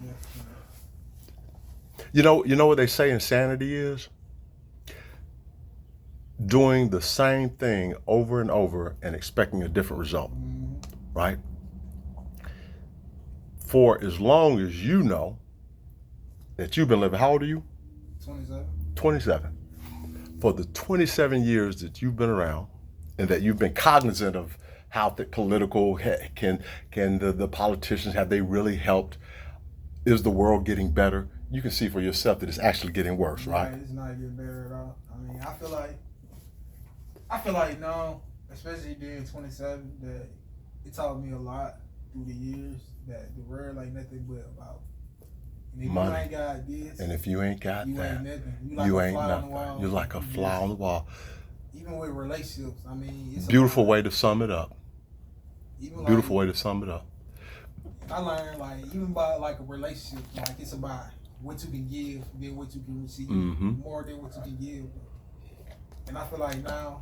Yeah. You know what they say insanity is? Doing the same thing over and over and expecting a different result, Mm-hmm. right? For as long as you know that you've been living, how old are you? 27. 27. For the 27 years that you've been around and that you've been cognizant of how the political can the politicians, have they really helped? Is the world getting better? You can see for yourself that it's actually getting worse, Yeah, right? it's not getting better at all. I mean, I feel like no, especially being 27, that it taught me a lot through the years that the world ain't nothing but about. And if you Money. ain't got this, And if you ain't got you that, ain't nothing. You like you a ain't fly on the nothing. wall. You're like a You fly just, on the wall. even with relationships, I mean, it's Beautiful about way to sum it up. even Beautiful like, way to sum it up. and I learned like even by like a relationship, like it's about what you can give than what you can receive, Mm-hmm. more than what you can give. And I feel like now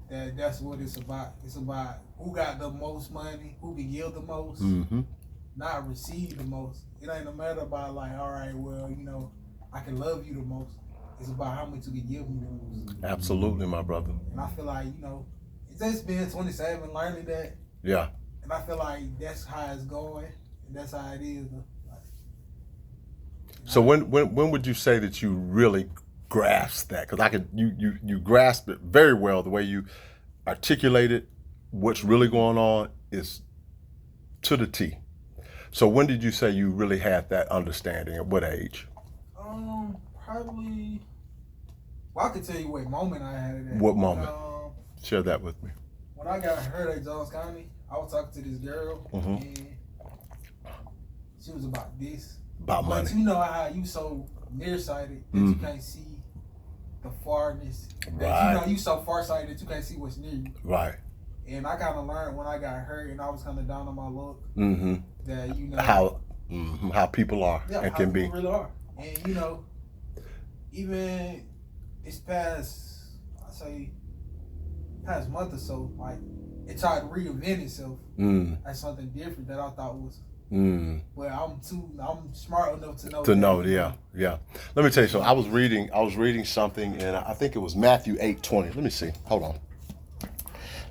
that's what it's about. It's about who got the most money, who can give the most, Mm-hmm. not receive the most. It ain't no matter about like, all right, well, I can love you the most. It's about how much you can give me the most. Absolutely, my brother. And I feel like, it's just being 27, learning that. Yeah. And I feel like that's how it's going. And that's how it is. Like, So when would you say that you really grasp that? Because I could you grasp it very well. The way you articulated what's really going on is to the T. So when did you say you really had that understanding? At what age? Probably. Well, I could tell you what moment I had it at. What moment? Share that with me. When I got hurt at Jones County, I was talking to this girl, and she was about this. About money. But you know how you so nearsighted that you can't see the farness. Right. You so farsighted that you can't see what's near you. Right. And I kind of learned when I got hurt and I was kind of down on my luck that how people are and how can be. Really are. And even this past month or so, like it tried to reinvent itself as something different that I thought was. Well, I'm smart enough to know. Yeah. Let me tell you something. I was reading something, and I think it was Matthew 8:20. Let me see. Hold on.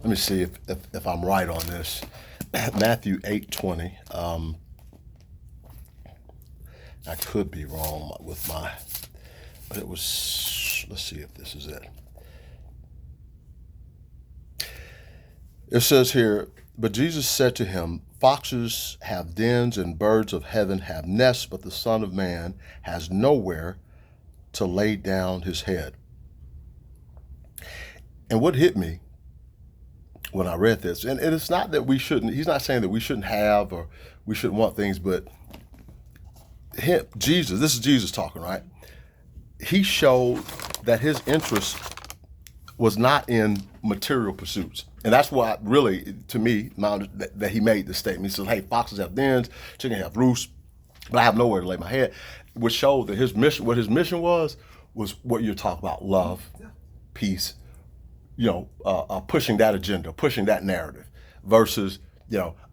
Let me see if I'm right on this. Matthew 8:20. I could be wrong with but it was. Let's see if this is it. It says here, but Jesus said to him, foxes have dens and birds of heaven have nests, but the Son of Man has nowhere to lay down his head. And what hit me when I read this, and it's not that we shouldn't, he's not saying that we shouldn't have or we shouldn't want things, but Jesus, this is Jesus talking, right? He showed that his interest was not in material pursuits. And that's why really, to me, that he made the statement. He said, hey, foxes have dens, chicken have roosts, but I have nowhere to lay my head, which showed that what his mission was what you're talking about, love, peace, pushing that agenda, pushing that narrative versus,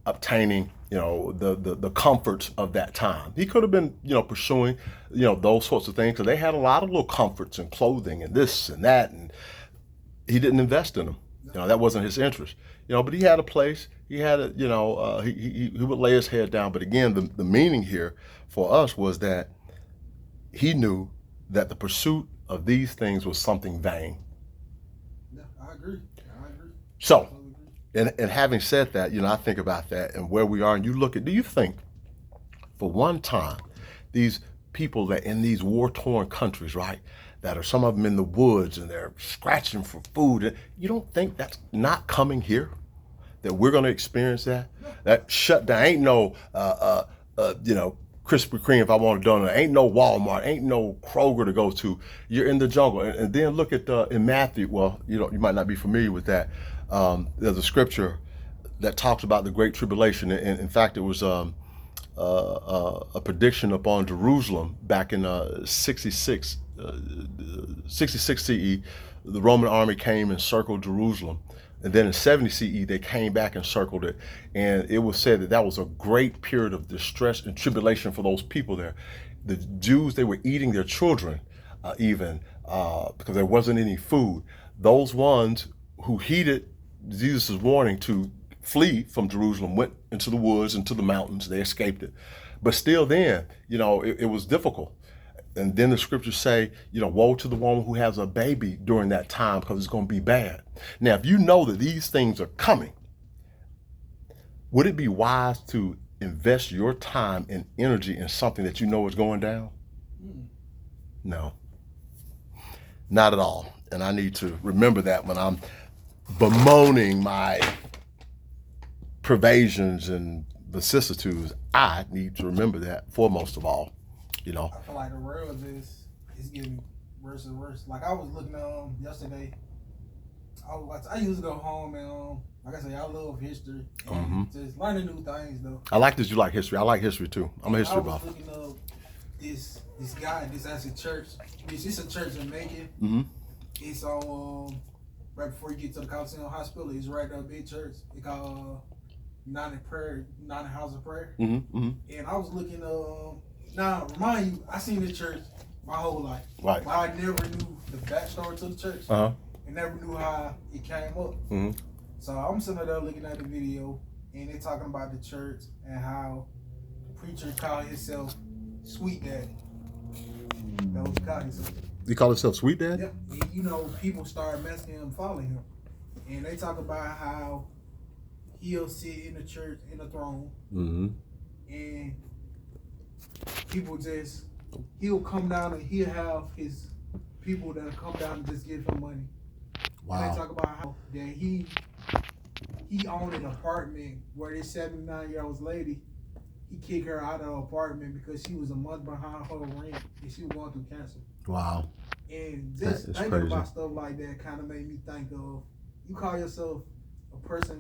obtaining, the comforts of that time. He could have been, pursuing, those sorts of things. So they had a lot of little comforts and clothing and this and that, and he didn't invest in them. That wasn't his interest. But he had a place. He had a, he would lay his head down. But again, the meaning here for us was that he knew that the pursuit of these things was something vain. Yeah, I agree. So, and having said that, I think about that and where we are, and do you think, for one time, these people that in these war-torn countries, right, that are some of them in the woods and they're scratching for food, you don't think that's not coming here? That we're going to experience that? That shutdown ain't no, Krispy Kreme if I want a donut. Ain't no Walmart. Ain't no Kroger to go to. You're in the jungle. And then look at in Matthew. Well, you might not be familiar with that. There's a scripture that talks about the Great Tribulation. And in fact, it was a prediction upon Jerusalem back in 66 CE. The Roman army came and circled Jerusalem And then in 70 CE, they came back and circled it. And it was said that that was a great period of distress and tribulation for those people there. The Jews, they were eating their children because there wasn't any food. Those ones who heeded Jesus' warning to flee from Jerusalem went into the woods, into the mountains. They escaped it. But still then, it was difficult. And then the scriptures say, woe to the woman who has a baby during that time because it's going to be bad. Now, if you know that these things are coming, would it be wise to invest your time and energy in something that you know is going down? No, not at all. And I need to remember that when I'm bemoaning my privations and vicissitudes. I need to remember that foremost of all. I feel like the world is getting worse and worse. Like I was looking yesterday. I used to go home and like I say, I love history and just learning new things though. I like that you like history. I like history too. I'm a history buff. I was looking up this guy. This actually church. It's a church in Macon. Mm-hmm. It's on right before you get to the Coliseum Hospital. It's right there, big church. It's called United House of Prayer. Mm-hmm. Mm-hmm. And I was looking now, remind you, I seen the church my whole life. Right. But I never knew the backstory to the church. Uh-huh. And never knew how it came up. Mm-hmm. So I'm sitting there looking at the video, and they're talking about the church and how the preacher called himself Sweet Daddy. That was what he called himself. You call yourself Sweet Dad? Yep. And, people started messing him, following him. And they talk about how he'll sit in the church, in the throne, and people he'll come down and he'll have his people that'll come down and just give him money. Wow. And they talk about how that he owned an apartment where this 79-year-old lady, he kicked her out of the apartment because she was a month behind her rent and she was going through cancer. Wow. And just thinking about stuff like that kind of made me think of, you call yourself a person